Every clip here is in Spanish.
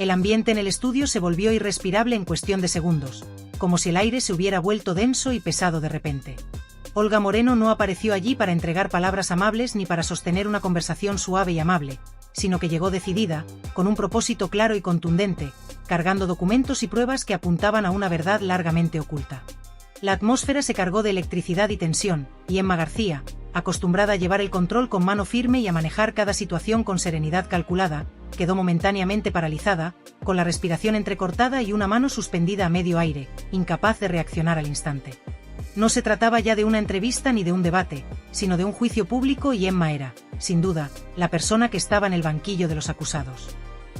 El ambiente en el estudio se volvió irrespirable en cuestión de segundos, como si el aire se hubiera vuelto denso y pesado de repente. Olga Moreno no apareció allí para entregar palabras amables ni para sostener una conversación suave y amable, sino que llegó decidida, con un propósito claro y contundente, cargando documentos y pruebas que apuntaban a una verdad largamente oculta. La atmósfera se cargó de electricidad y tensión, y Emma García, acostumbrada a llevar el control con mano firme y a manejar cada situación con serenidad calculada, quedó momentáneamente paralizada, con la respiración entrecortada y una mano suspendida a medio aire, incapaz de reaccionar al instante. No se trataba ya de una entrevista ni de un debate, sino de un juicio público y Emma era, sin duda, la persona que estaba en el banquillo de los acusados.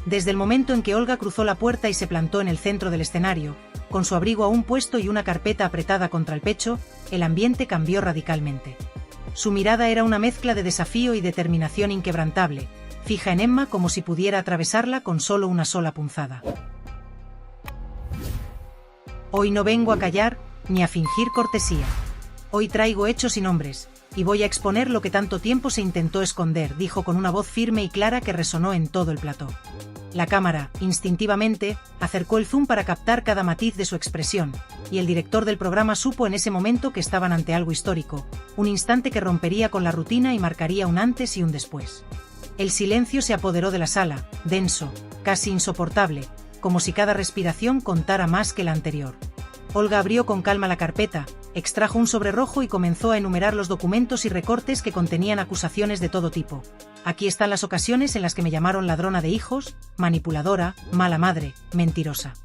Desde el momento en que Olga cruzó la puerta y se plantó en el centro del escenario, con su abrigo aún puesto y una carpeta apretada contra el pecho, el ambiente cambió radicalmente. Su mirada era una mezcla de desafío y determinación inquebrantable, fija en Emma como si pudiera atravesarla con solo una sola punzada. Hoy no vengo a callar, ni a fingir cortesía. Hoy traigo hechos y nombres, y voy a exponer lo que tanto tiempo se intentó esconder, dijo con una voz firme y clara que resonó en todo el plató. La cámara, instintivamente, acercó el zoom para captar cada matiz de su expresión, y el director del programa supo en ese momento que estaban ante algo histórico, un instante que rompería con la rutina y marcaría un antes y un después. El silencio se apoderó de la sala, denso, casi insoportable, como si cada respiración contara más que la anterior. Olga abrió con calma la carpeta, extrajo un sobre rojo y comenzó a enumerar los documentos y recortes que contenían acusaciones de todo tipo. Aquí están las ocasiones en las que me llamaron ladrona de hijos, manipuladora, mala madre, mentirosa.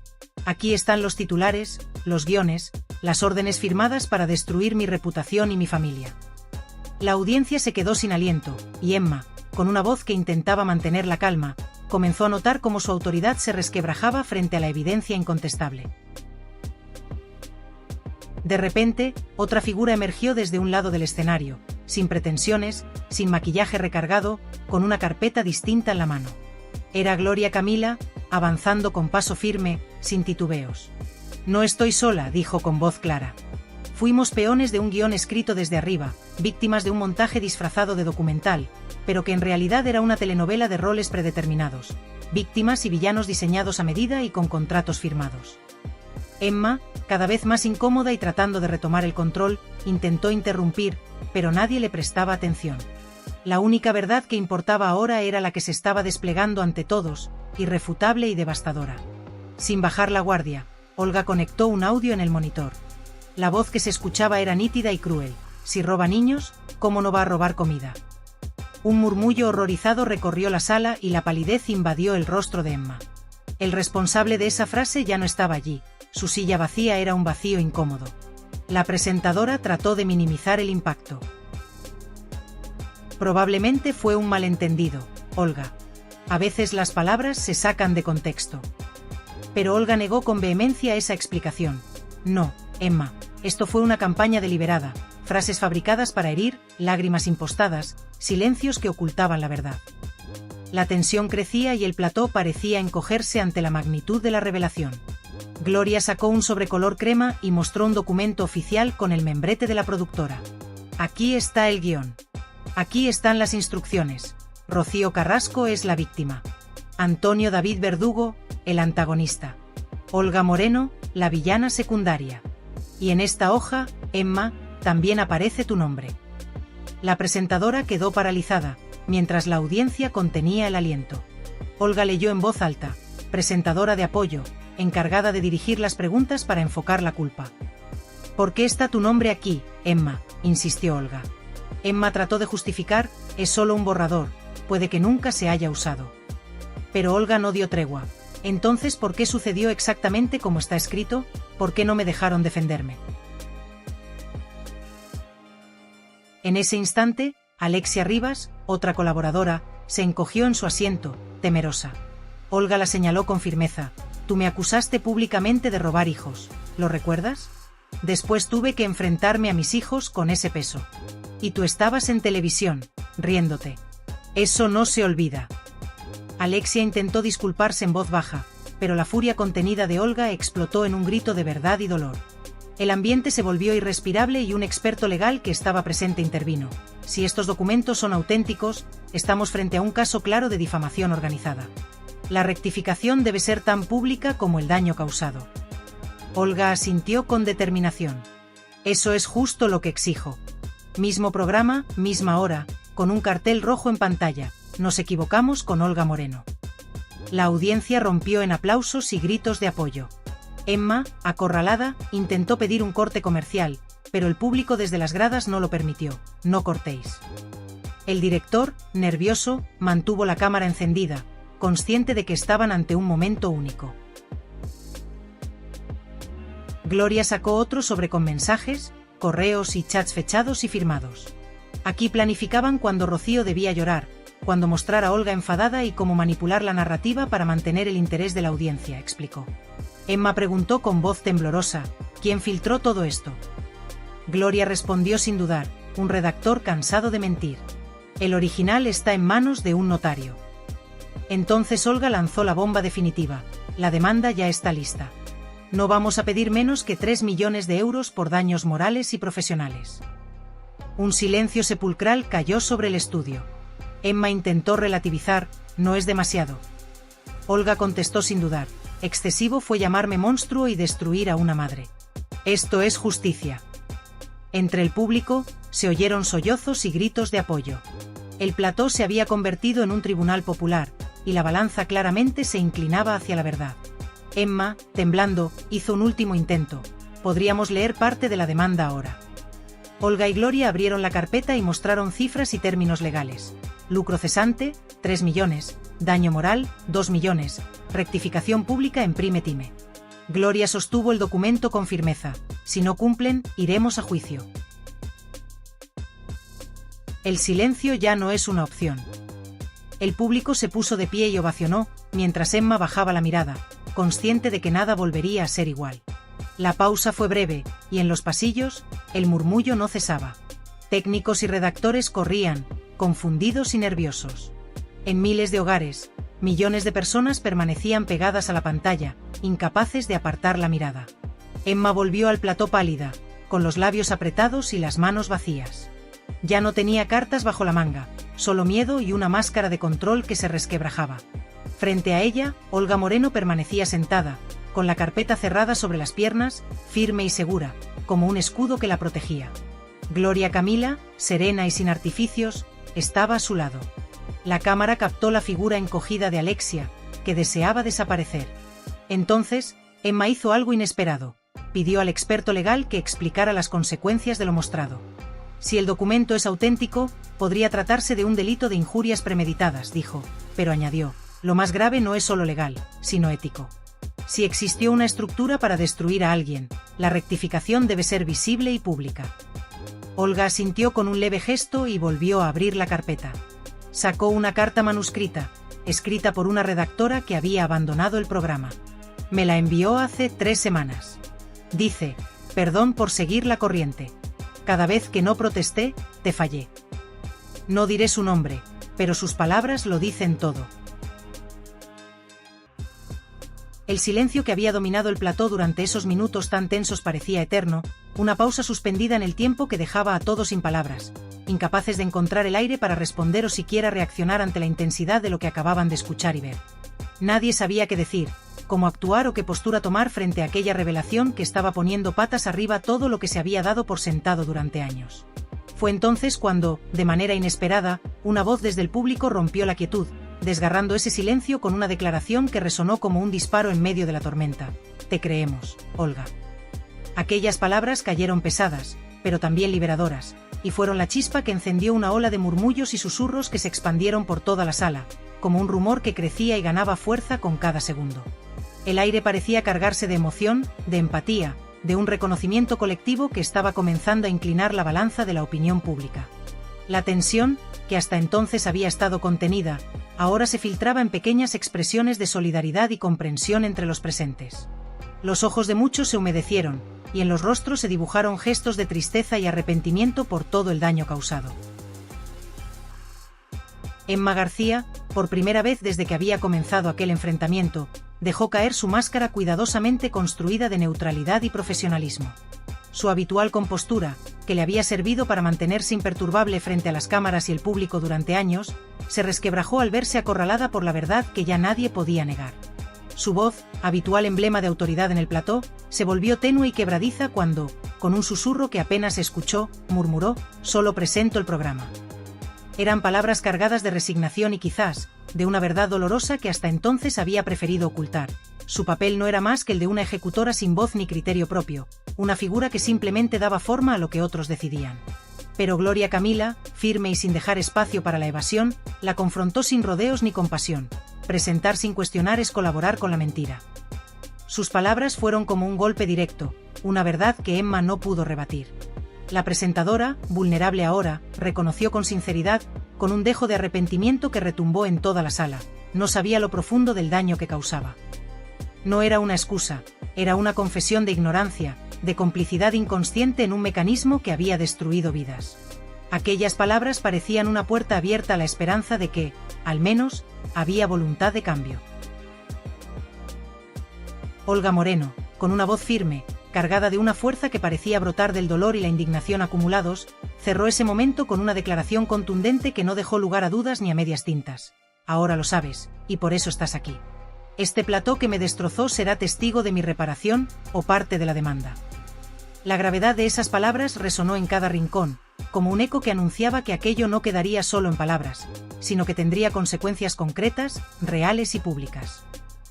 Aquí están los titulares, los guiones, las órdenes firmadas para destruir mi reputación y mi familia. La audiencia se quedó sin aliento, y Emma, con una voz que intentaba mantener la calma, comenzó a notar cómo su autoridad se resquebrajaba frente a la evidencia incontestable. De repente, otra figura emergió desde un lado del escenario, sin pretensiones, sin maquillaje recargado, con una carpeta distinta en la mano. Era Gloria Camila, avanzando con paso firme, sin titubeos. No estoy sola, dijo con voz clara. Fuimos peones de un guión escrito desde arriba, víctimas de un montaje disfrazado de documental, pero que en realidad era una telenovela de roles predeterminados, víctimas y villanos diseñados a medida y con contratos firmados. Emma, cada vez más incómoda y tratando de retomar el control, intentó interrumpir, pero nadie le prestaba atención. La única verdad que importaba ahora era la que se estaba desplegando ante todos, irrefutable y devastadora. Sin bajar la guardia, Olga conectó un audio en el monitor. La voz que se escuchaba era nítida y cruel. Si roba niños, ¿cómo no va a robar comida? Un murmullo horrorizado recorrió la sala y la palidez invadió el rostro de Emma. El responsable de esa frase ya no estaba allí. Su silla vacía era un vacío incómodo. La presentadora trató de minimizar el impacto. Probablemente fue un malentendido, Olga. A veces las palabras se sacan de contexto. Pero Olga negó con vehemencia esa explicación. No, Emma, esto fue una campaña deliberada, frases fabricadas para herir, lágrimas impostadas, silencios que ocultaban la verdad. La tensión crecía y el plató parecía encogerse ante la magnitud de la revelación. Gloria sacó un sobre color crema y mostró un documento oficial con el membrete de la productora. Aquí está el guión. Aquí están las instrucciones. Rocío Carrasco es la víctima. Antonio David Verdugo, el antagonista. Olga Moreno, la villana secundaria. Y en esta hoja, Emma, también aparece tu nombre. La presentadora quedó paralizada, mientras la audiencia contenía el aliento. Olga leyó en voz alta, presentadora de apoyo, encargada de dirigir las preguntas para enfocar la culpa. ¿Por qué está tu nombre aquí, Emma?, insistió Olga. Emma trató de justificar, es solo un borrador, puede que nunca se haya usado. Pero Olga no dio tregua. Entonces, ¿por qué sucedió exactamente como está escrito? ¿Por qué no me dejaron defenderme? En ese instante, Alexia Rivas, otra colaboradora, se encogió en su asiento, temerosa. Olga la señaló con firmeza. Tú me acusaste públicamente de robar hijos, ¿lo recuerdas? Después tuve que enfrentarme a mis hijos con ese peso. Y tú estabas en televisión, riéndote. Eso no se olvida. Alexia intentó disculparse en voz baja, pero la furia contenida de Olga explotó en un grito de verdad y dolor. El ambiente se volvió irrespirable y un experto legal que estaba presente intervino. Si estos documentos son auténticos, estamos frente a un caso claro de difamación organizada. La rectificación debe ser tan pública como el daño causado. Olga asintió con determinación. Eso es justo lo que exijo. Mismo programa, misma hora, con un cartel rojo en pantalla. Nos equivocamos con Olga Moreno. La audiencia rompió en aplausos y gritos de apoyo. Emma, acorralada, intentó pedir un corte comercial, pero el público desde las gradas no lo permitió. No cortéis. El director, nervioso, mantuvo la cámara encendida, consciente de que estaban ante un momento único. Gloria sacó otro sobre con mensajes, correos y chats fechados y firmados. Aquí planificaban cuándo Rocío debía llorar, cuándo mostrar a Olga enfadada y cómo manipular la narrativa para mantener el interés de la audiencia, explicó. Emma preguntó con voz temblorosa, ¿quién filtró todo esto? Gloria respondió sin dudar, un redactor cansado de mentir. El original está en manos de un notario. Entonces Olga lanzó la bomba definitiva, la demanda ya está lista. No vamos a pedir menos que 3 millones de euros por daños morales y profesionales. Un silencio sepulcral cayó sobre el estudio. Emma intentó relativizar, no es demasiado. Olga contestó sin dudar, excesivo fue llamarme monstruo y destruir a una madre. Esto es justicia. Entre el público, se oyeron sollozos y gritos de apoyo. El plató se había convertido en un tribunal popular, y la balanza claramente se inclinaba hacia la verdad. Emma, temblando, hizo un último intento. Podríamos leer parte de la demanda ahora. Olga y Gloria abrieron la carpeta y mostraron cifras y términos legales. Lucro cesante, 3 millones. Daño moral, 2 millones. Rectificación pública en prime time. Gloria sostuvo el documento con firmeza. Si no cumplen, iremos a juicio. El silencio ya no es una opción. El público se puso de pie y ovacionó, mientras Emma bajaba la mirada, consciente de que nada volvería a ser igual. La pausa fue breve, y en los pasillos, el murmullo no cesaba. Técnicos y redactores corrían, confundidos y nerviosos. En miles de hogares, millones de personas permanecían pegadas a la pantalla, incapaces de apartar la mirada. Emma volvió al plató pálida, con los labios apretados y las manos vacías. Ya no tenía cartas bajo la manga, solo miedo y una máscara de control que se resquebrajaba. Frente a ella, Olga Moreno permanecía sentada, con la carpeta cerrada sobre las piernas, firme y segura, como un escudo que la protegía. Gloria Camila, serena y sin artificios, estaba a su lado. La cámara captó la figura encogida de Alexia, que deseaba desaparecer. Entonces, Emma hizo algo inesperado. Pidió al experto legal que explicara las consecuencias de lo mostrado. Si el documento es auténtico, podría tratarse de un delito de injurias premeditadas, dijo, pero añadió, lo más grave no es solo legal, sino ético. Si existió una estructura para destruir a alguien, la rectificación debe ser visible y pública. Olga asintió con un leve gesto y volvió a abrir la carpeta. Sacó una carta manuscrita, escrita por una redactora que había abandonado el programa. Me la envió hace 3 semanas. Dice, perdón por seguir la corriente. Cada vez que no protesté, te fallé. No diré su nombre, pero sus palabras lo dicen todo. El silencio que había dominado el plató durante esos minutos tan tensos parecía eterno, una pausa suspendida en el tiempo que dejaba a todos sin palabras, incapaces de encontrar el aire para responder o siquiera reaccionar ante la intensidad de lo que acababan de escuchar y ver. Nadie sabía qué decir, cómo actuar o qué postura tomar frente a aquella revelación que estaba poniendo patas arriba todo lo que se había dado por sentado durante años. Fue entonces cuando, de manera inesperada, una voz desde el público rompió la quietud, desgarrando ese silencio con una declaración que resonó como un disparo en medio de la tormenta. Te creemos, Olga. Aquellas palabras cayeron pesadas, pero también liberadoras, y fueron la chispa que encendió una ola de murmullos y susurros que se expandieron por toda la sala, como un rumor que crecía y ganaba fuerza con cada segundo. El aire parecía cargarse de emoción, de empatía, de un reconocimiento colectivo que estaba comenzando a inclinar la balanza de la opinión pública. La tensión, que hasta entonces había estado contenida, ahora se filtraba en pequeñas expresiones de solidaridad y comprensión entre los presentes. Los ojos de muchos se humedecieron, y en los rostros se dibujaron gestos de tristeza y arrepentimiento por todo el daño causado. Emma García, por primera vez desde que había comenzado aquel enfrentamiento, dejó caer su máscara cuidadosamente construida de neutralidad y profesionalismo. Su habitual compostura, que le había servido para mantenerse imperturbable frente a las cámaras y el público durante años, se resquebrajó al verse acorralada por la verdad que ya nadie podía negar. Su voz, habitual emblema de autoridad en el plató, se volvió tenue y quebradiza cuando, con un susurro que apenas escuchó, murmuró: «Solo presento el programa». Eran palabras cargadas de resignación y quizás, de una verdad dolorosa que hasta entonces había preferido ocultar. Su papel no era más que el de una ejecutora sin voz ni criterio propio, una figura que simplemente daba forma a lo que otros decidían. Pero Gloria Camila, firme y sin dejar espacio para la evasión, la confrontó sin rodeos ni compasión. Presentar sin cuestionar es colaborar con la mentira. Sus palabras fueron como un golpe directo, una verdad que Emma no pudo rebatir. La presentadora, vulnerable ahora, reconoció con sinceridad, con un dejo de arrepentimiento que retumbó en toda la sala. No sabía lo profundo del daño que causaba. No era una excusa, era una confesión de ignorancia, de complicidad inconsciente en un mecanismo que había destruido vidas. Aquellas palabras parecían una puerta abierta a la esperanza de que, al menos, había voluntad de cambio. Olga Moreno, con una voz firme, cargada de una fuerza que parecía brotar del dolor y la indignación acumulados, cerró ese momento con una declaración contundente que no dejó lugar a dudas ni a medias tintas. Ahora lo sabes, y por eso estás aquí. Este plató que me destrozó será testigo de mi reparación, o parte de la demanda. La gravedad de esas palabras resonó en cada rincón, como un eco que anunciaba que aquello no quedaría solo en palabras, sino que tendría consecuencias concretas, reales y públicas.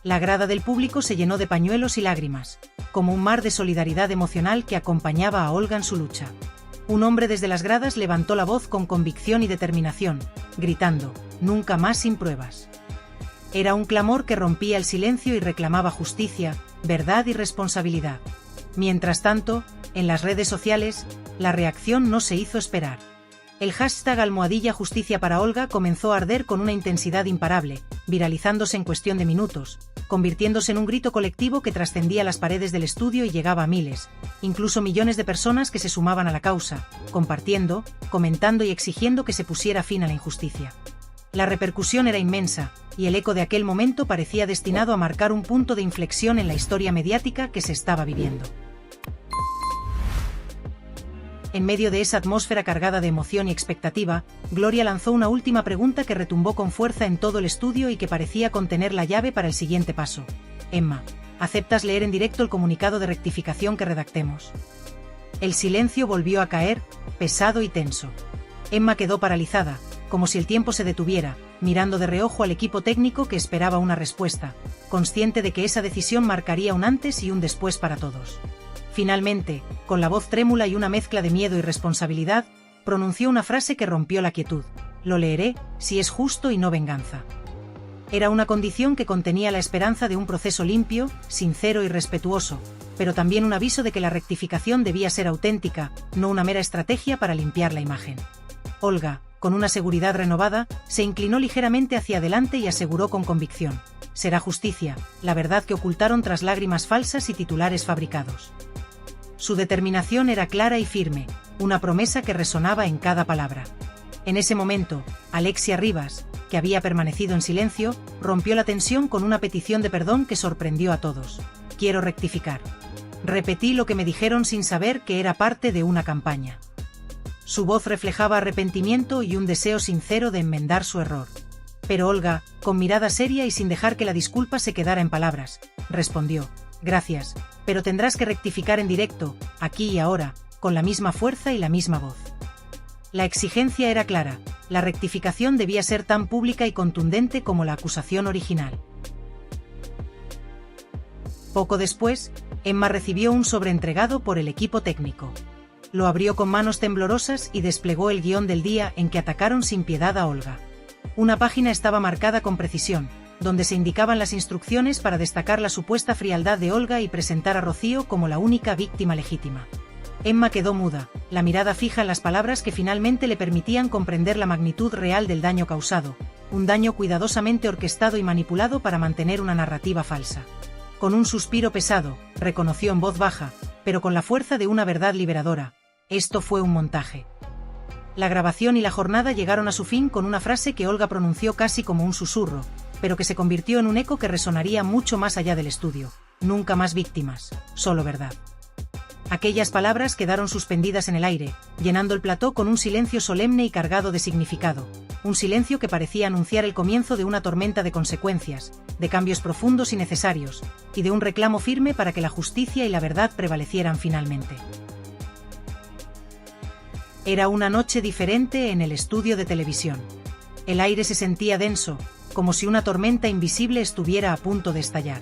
La grada del público se llenó de pañuelos y lágrimas, como un mar de solidaridad emocional que acompañaba a Olga en su lucha. Un hombre desde las gradas levantó la voz con convicción y determinación, gritando: «Nunca más sin pruebas». Era un clamor que rompía el silencio y reclamaba justicia, verdad y responsabilidad. Mientras tanto, en las redes sociales, la reacción no se hizo esperar. El hashtag #Justicia para Olga comenzó a arder con una intensidad imparable, viralizándose en cuestión de minutos, convirtiéndose en un grito colectivo que trascendía las paredes del estudio y llegaba a miles, incluso millones de personas que se sumaban a la causa, compartiendo, comentando y exigiendo que se pusiera fin a la injusticia. La repercusión era inmensa, y el eco de aquel momento parecía destinado a marcar un punto de inflexión en la historia mediática que se estaba viviendo. En medio de esa atmósfera cargada de emoción y expectativa, Gloria lanzó una última pregunta que retumbó con fuerza en todo el estudio y que parecía contener la llave para el siguiente paso. «Emma, ¿aceptas leer en directo el comunicado de rectificación que redactemos?». El silencio volvió a caer, pesado y tenso. Emma quedó paralizada, como si el tiempo se detuviera, mirando de reojo al equipo técnico que esperaba una respuesta, consciente de que esa decisión marcaría un antes y un después para todos. Finalmente, con la voz trémula y una mezcla de miedo y responsabilidad, pronunció una frase que rompió la quietud: «Lo leeré, si es justo y no venganza». Era una condición que contenía la esperanza de un proceso limpio, sincero y respetuoso, pero también un aviso de que la rectificación debía ser auténtica, no una mera estrategia para limpiar la imagen. Olga, con una seguridad renovada, se inclinó ligeramente hacia adelante y aseguró con convicción: «Será justicia, la verdad que ocultaron tras lágrimas falsas y titulares fabricados». Su determinación era clara y firme, una promesa que resonaba en cada palabra. En ese momento, Alexia Rivas, que había permanecido en silencio, rompió la tensión con una petición de perdón que sorprendió a todos. «Quiero rectificar. Repetí lo que me dijeron sin saber que era parte de una campaña». Su voz reflejaba arrepentimiento y un deseo sincero de enmendar su error. Pero Olga, con mirada seria y sin dejar que la disculpa se quedara en palabras, respondió: «Gracias, pero tendrás que rectificar en directo, aquí y ahora, con la misma fuerza y la misma voz». La exigencia era clara, la rectificación debía ser tan pública y contundente como la acusación original. Poco después, Emma recibió un sobre entregado por el equipo técnico. Lo abrió con manos temblorosas y desplegó el guión del día en que atacaron sin piedad a Olga. Una página estaba marcada con precisión, donde se indicaban las instrucciones para destacar la supuesta frialdad de Olga y presentar a Rocío como la única víctima legítima. Emma quedó muda, la mirada fija en las palabras que finalmente le permitían comprender la magnitud real del daño causado, un daño cuidadosamente orquestado y manipulado para mantener una narrativa falsa. Con un suspiro pesado, reconoció en voz baja, pero con la fuerza de una verdad liberadora: «Esto fue un montaje». La grabación y la jornada llegaron a su fin con una frase que Olga pronunció casi como un susurro, pero que se convirtió en un eco que resonaría mucho más allá del estudio: «Nunca más víctimas, solo verdad». Aquellas palabras quedaron suspendidas en el aire, llenando el plató con un silencio solemne y cargado de significado, un silencio que parecía anunciar el comienzo de una tormenta de consecuencias, de cambios profundos y necesarios, y de un reclamo firme para que la justicia y la verdad prevalecieran finalmente. Era una noche diferente en el estudio de televisión. El aire se sentía denso, como si una tormenta invisible estuviera a punto de estallar.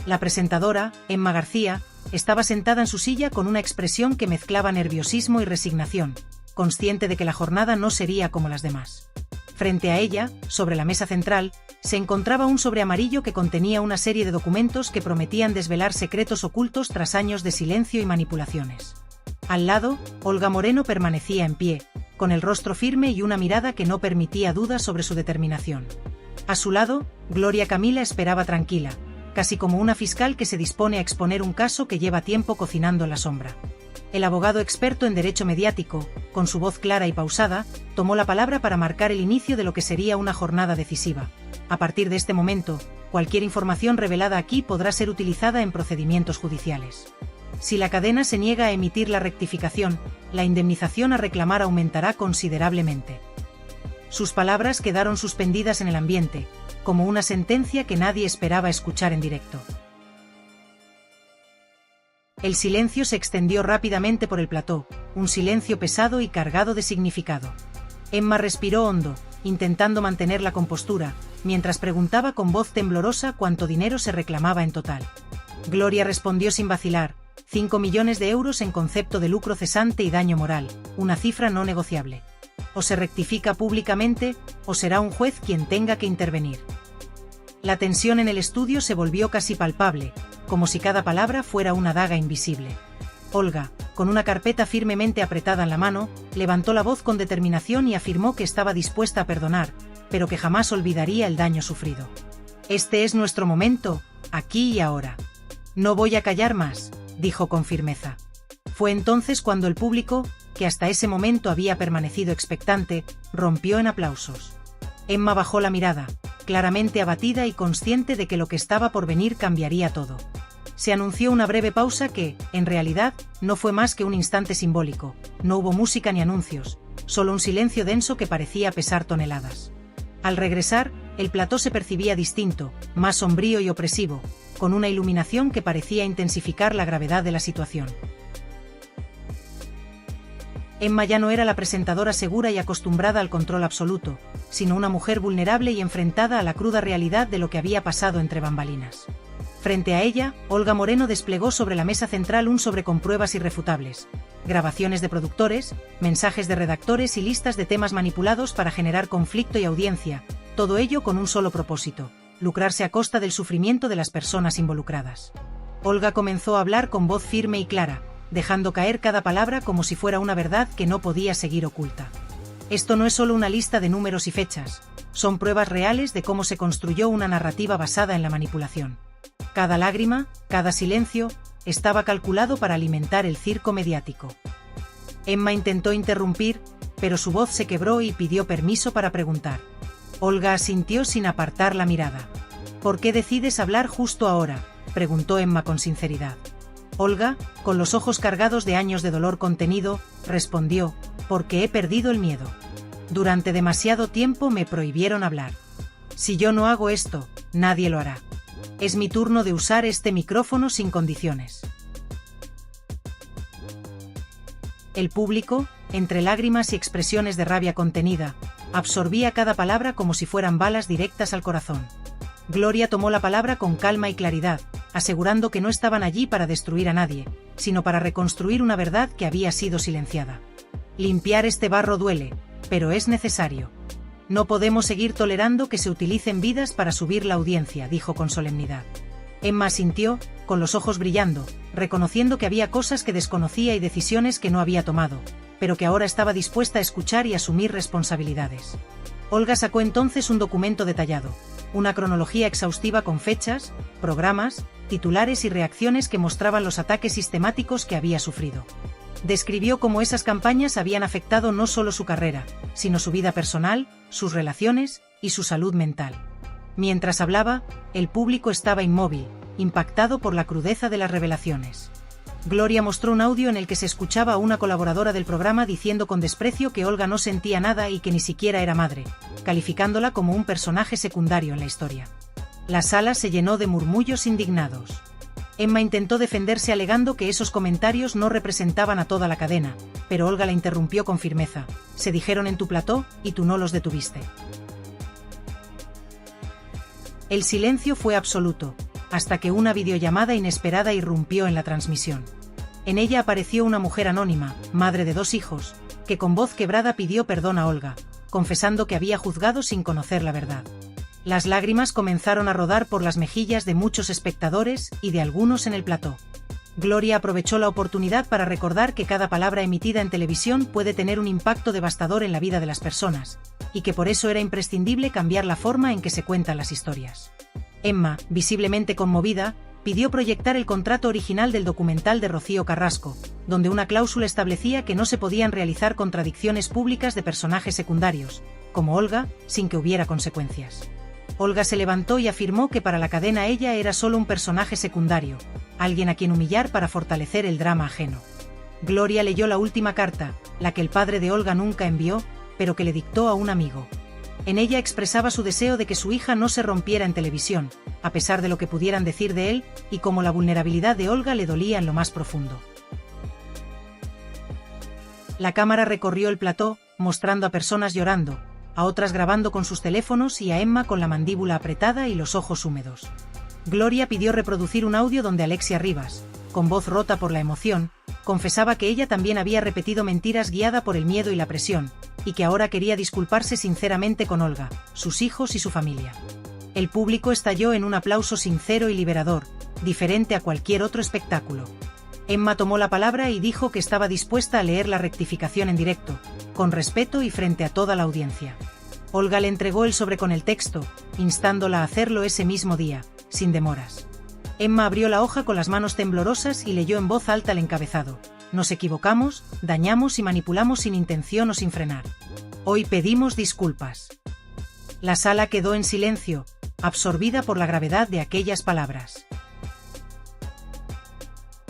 La presentadora, Emma García, estaba sentada en su silla con una expresión que mezclaba nerviosismo y resignación, consciente de que la jornada no sería como las demás. Frente a ella, sobre la mesa central, se encontraba un sobre amarillo que contenía una serie de documentos que prometían desvelar secretos ocultos tras años de silencio y manipulaciones. Al lado, Olga Moreno permanecía en pie, con el rostro firme y una mirada que no permitía dudas sobre su determinación. A su lado, Gloria Camila esperaba tranquila, casi como una fiscal que se dispone a exponer un caso que lleva tiempo cocinando en la sombra. El abogado experto en derecho mediático, con su voz clara y pausada, tomó la palabra para marcar el inicio de lo que sería una jornada decisiva. A partir de este momento, cualquier información revelada aquí podrá ser utilizada en procedimientos judiciales. Si la cadena se niega a emitir la rectificación, la indemnización a reclamar aumentará considerablemente. Sus palabras quedaron suspendidas en el ambiente, como una sentencia que nadie esperaba escuchar en directo. El silencio se extendió rápidamente por el plató, un silencio pesado y cargado de significado. Emma respiró hondo, intentando mantener la compostura, mientras preguntaba con voz temblorosa cuánto dinero se reclamaba en total. Gloria respondió sin vacilar: 5 millones de euros en concepto de lucro cesante y daño moral, una cifra no negociable. O se rectifica públicamente, o será un juez quien tenga que intervenir. La tensión en el estudio se volvió casi palpable, como si cada palabra fuera una daga invisible. Olga, con una carpeta firmemente apretada en la mano, levantó la voz con determinación y afirmó que estaba dispuesta a perdonar, pero que jamás olvidaría el daño sufrido. Este es nuestro momento, aquí y ahora. No voy a callar más, dijo con firmeza. Fue entonces cuando el público, que hasta ese momento había permanecido expectante, rompió en aplausos. Emma bajó la mirada, claramente abatida y consciente de que lo que estaba por venir cambiaría todo. Se anunció una breve pausa que, en realidad, no fue más que un instante simbólico. No hubo música ni anuncios, solo un silencio denso que parecía pesar toneladas. Al regresar, el plató se percibía distinto, más sombrío y opresivo, con una iluminación que parecía intensificar la gravedad de la situación. Emma ya no era la presentadora segura y acostumbrada al control absoluto, sino una mujer vulnerable y enfrentada a la cruda realidad de lo que había pasado entre bambalinas. Frente a ella, Olga Moreno desplegó sobre la mesa central un sobre con pruebas irrefutables, grabaciones de productores, mensajes de redactores y listas de temas manipulados para generar conflicto y audiencia, todo ello con un solo propósito: lucrarse a costa del sufrimiento de las personas involucradas. Olga comenzó a hablar con voz firme y clara, dejando caer cada palabra como si fuera una verdad que no podía seguir oculta. Esto no es solo una lista de números y fechas, son pruebas reales de cómo se construyó una narrativa basada en la manipulación. Cada lágrima, cada silencio, estaba calculado para alimentar el circo mediático. Emma intentó interrumpir, pero su voz se quebró y pidió permiso para preguntar. Olga asintió sin apartar la mirada. ¿Por qué decides hablar justo ahora?, preguntó Emma con sinceridad. Olga, con los ojos cargados de años de dolor contenido, respondió: porque he perdido el miedo. Durante demasiado tiempo me prohibieron hablar. Si yo no hago esto, nadie lo hará. Es mi turno de usar este micrófono sin condiciones. El público, entre lágrimas y expresiones de rabia contenida, absorbía cada palabra como si fueran balas directas al corazón. Gloria tomó la palabra con calma y claridad, asegurando que no estaban allí para destruir a nadie, sino para reconstruir una verdad que había sido silenciada. Limpiar este barro duele, pero es necesario. No podemos seguir tolerando que se utilicen vidas para subir la audiencia, dijo con solemnidad. Emma asintió, con los ojos brillando, reconociendo que había cosas que desconocía y decisiones que no había tomado, pero que ahora estaba dispuesta a escuchar y asumir responsabilidades. Olga sacó entonces un documento detallado, una cronología exhaustiva con fechas, programas, titulares y reacciones que mostraban los ataques sistemáticos que había sufrido. Describió cómo esas campañas habían afectado no solo su carrera, sino su vida personal, sus relaciones y su salud mental. Mientras hablaba, el público estaba inmóvil, impactado por la crudeza de las revelaciones. Gloria mostró un audio en el que se escuchaba a una colaboradora del programa diciendo con desprecio que Olga no sentía nada y que ni siquiera era madre, calificándola como un personaje secundario en la historia. La sala se llenó de murmullos indignados. Emma intentó defenderse alegando que esos comentarios no representaban a toda la cadena, pero Olga la interrumpió con firmeza. Se dijeron en tu plató, y tú no los detuviste. El silencio fue absoluto, hasta que una videollamada inesperada irrumpió en la transmisión. En ella apareció una mujer anónima, madre de 2 hijos, que con voz quebrada pidió perdón a Olga, confesando que había juzgado sin conocer la verdad. Las lágrimas comenzaron a rodar por las mejillas de muchos espectadores y de algunos en el plató. Gloria aprovechó la oportunidad para recordar que cada palabra emitida en televisión puede tener un impacto devastador en la vida de las personas, y que por eso era imprescindible cambiar la forma en que se cuentan las historias. Emma, visiblemente conmovida, pidió proyectar el contrato original del documental de Rocío Carrasco, donde una cláusula establecía que no se podían realizar contradicciones públicas de personajes secundarios, como Olga, sin que hubiera consecuencias. Olga se levantó y afirmó que para la cadena ella era solo un personaje secundario, alguien a quien humillar para fortalecer el drama ajeno. Gloria leyó la última carta, la que el padre de Olga nunca envió, pero que le dictó a un amigo. En ella expresaba su deseo de que su hija no se rompiera en televisión, a pesar de lo que pudieran decir de él, y cómo la vulnerabilidad de Olga le dolía en lo más profundo. La cámara recorrió el plató, mostrando a personas llorando, a otras grabando con sus teléfonos y a Emma con la mandíbula apretada y los ojos húmedos. Gloria pidió reproducir un audio donde Alexia Rivas, con voz rota por la emoción, confesaba que ella también había repetido mentiras guiada por el miedo y la presión, y que ahora quería disculparse sinceramente con Olga, sus hijos y su familia. El público estalló en un aplauso sincero y liberador, diferente a cualquier otro espectáculo. Emma tomó la palabra y dijo que estaba dispuesta a leer la rectificación en directo, con respeto y frente a toda la audiencia. Olga le entregó el sobre con el texto, instándola a hacerlo ese mismo día, sin demoras. Emma abrió la hoja con las manos temblorosas y leyó en voz alta el encabezado: nos equivocamos, dañamos y manipulamos sin intención o sin frenar. Hoy pedimos disculpas. La sala quedó en silencio, absorbida por la gravedad de aquellas palabras.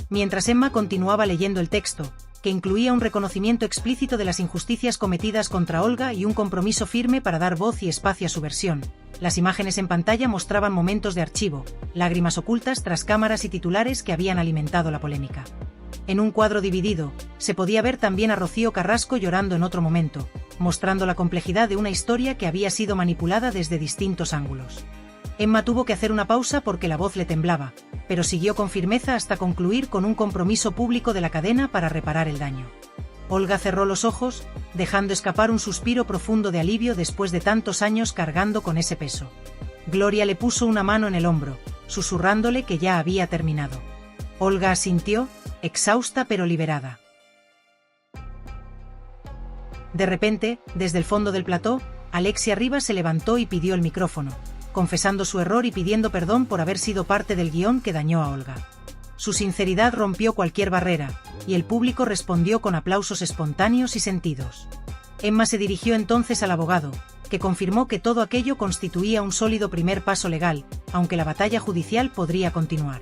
Mientras Emma continuaba leyendo el texto, que incluía un reconocimiento explícito de las injusticias cometidas contra Olga y un compromiso firme para dar voz y espacio a su versión, las imágenes en pantalla mostraban momentos de archivo, lágrimas ocultas tras cámaras y titulares que habían alimentado la polémica. En un cuadro dividido, se podía ver también a Rocío Carrasco llorando en otro momento, mostrando la complejidad de una historia que había sido manipulada desde distintos ángulos. Emma tuvo que hacer una pausa porque la voz le temblaba, pero siguió con firmeza hasta concluir con un compromiso público de la cadena para reparar el daño. Olga cerró los ojos, dejando escapar un suspiro profundo de alivio después de tantos años cargando con ese peso. Gloria le puso una mano en el hombro, susurrándole que ya había terminado. Olga asintió, exhausta pero liberada. De repente, desde el fondo del plató, Alexia Rivas se levantó y pidió el micrófono, confesando su error y pidiendo perdón por haber sido parte del guión que dañó a Olga. Su sinceridad rompió cualquier barrera, y el público respondió con aplausos espontáneos y sentidos. Emma se dirigió entonces al abogado, que confirmó que todo aquello constituía un sólido primer paso legal, aunque la batalla judicial podría continuar.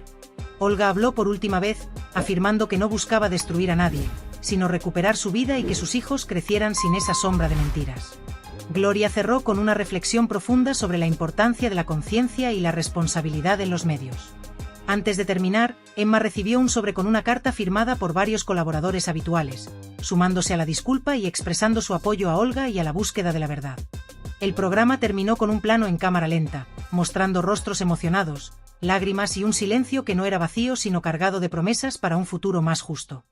Olga habló por última vez, afirmando que no buscaba destruir a nadie, sino recuperar su vida y que sus hijos crecieran sin esa sombra de mentiras. Gloria cerró con una reflexión profunda sobre la importancia de la conciencia y la responsabilidad en los medios. Antes de terminar, Emma recibió un sobre con una carta firmada por varios colaboradores habituales, sumándose a la disculpa y expresando su apoyo a Olga y a la búsqueda de la verdad. El programa terminó con un plano en cámara lenta, mostrando rostros emocionados, lágrimas y un silencio que no era vacío sino cargado de promesas para un futuro más justo.